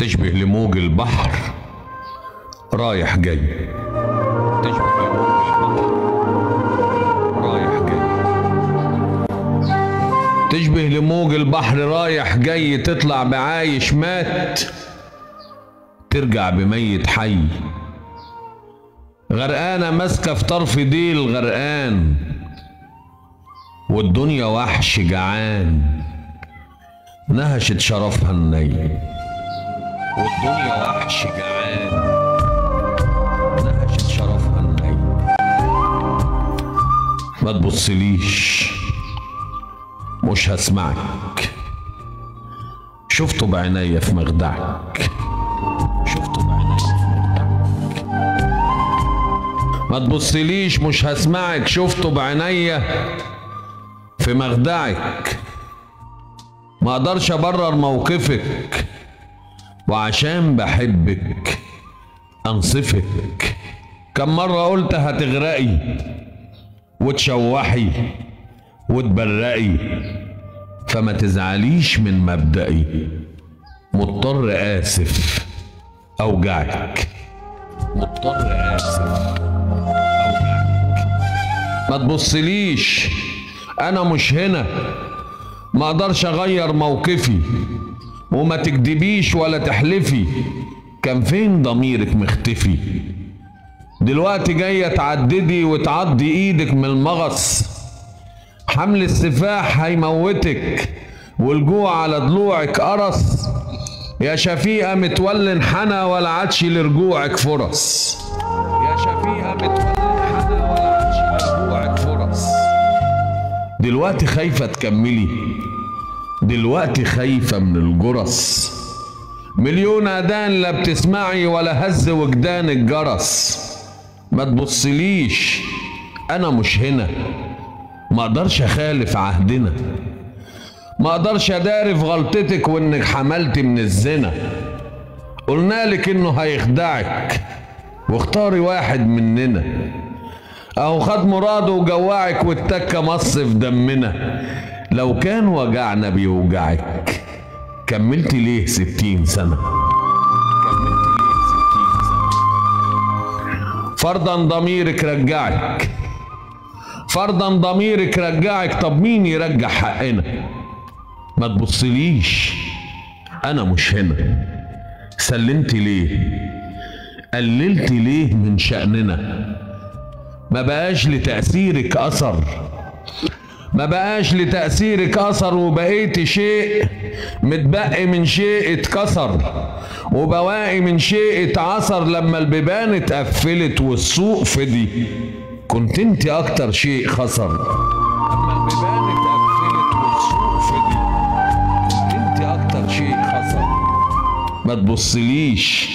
تشبه لموج البحر رايح جاي. تشبه لموج البحر رايح جاي. تشبه لموج البحر رايح جاي. تطلع بعايش مات، ترجع بميت حي. غرقانة ماسكة في طرف ديل غرقان، والدنيا وحش جعان نهشت شرفها الني. والدنيا وحش جعان نهشت شرفها الني. ما تبصليش مش هسمعك، شفته بعينيا في مخدعك. شفته بعينيا في مخدعك. ما تبصليش مش هسمعك، شفته بعينيا في مخدعك. ما اقدرش ابرر موقفك، وعشان بحبك انصفك. كم مرة قلت هتغرقي وتشوحي وتبرقي، فما تزعليش من مبدئي. مضطر آسف أوجعك. مضطر آسف أوجعك. ما تبصليش أنا مش هنا، ما اقدرش اغير موقفي. وما تكدبيش ولا تحلفي، كان فين ضميرك مختفي؟ دلوقتي جاية تعددي وتعضي ايدك من المغص. حمل السفاح هيموتك والجوع على ضلوعك قرص. يا شفيقة متولي انحنى ولا عادش لرجوعك فرص. يا شفيقة متولي انحنى ولا عادش لرجوعك فرص. دلوقتي خايفة تكملي، دلوقتي خايفة من الجرس. مليون أذان لا بتسمعي ولا هز وجدان الجرس. ما تبصليش أنا مش هنا، ما اقدرش اخالف عهدنا. ما اقدرش اداري في غلطتك وانك حملت من الزنا. قلنالك انه هيخدعك واختاري واحد مننا. اهو خد مراده وجوعك والتكه مص في دمنا. لو كان وجعنا بيوجعك كملت ليه 60 سنة؟ كملت ليه 60 سنة؟ فرضا ضميرك رجعك، فرضا ضميرك رجعك. طب مين يرجع حقنا؟ ما تبصليش انا مش هنا. سلمت ليه؟ قللت ليه من شأننا؟ ما بقاش لتأثيرك أثر، ما بقاش لتأثيرك أثر. وبقيت شيء متبقي من شيء اتكسر، وبواقي من شيء اتعصر. لما البيبان اتقفلت والسوق فضي كنت انت اكتر شيء خسر. لما البيبان اتقفلت والسوق فضي كنت انت اكتر شيء خسر. ما تبصليش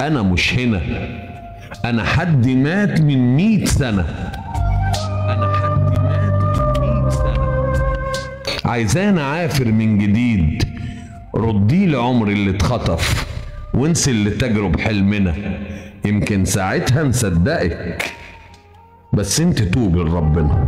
انا مش هنا، انا حد مات من 100 سنة. انا حد مات من 100 سنة. عايزانا عافر من جديد، ردي لي عمري اللي اتخطف وانسي اللي تجرب حلمنا. يمكن ساعتها نصدقك، بس انت توبي لربنا.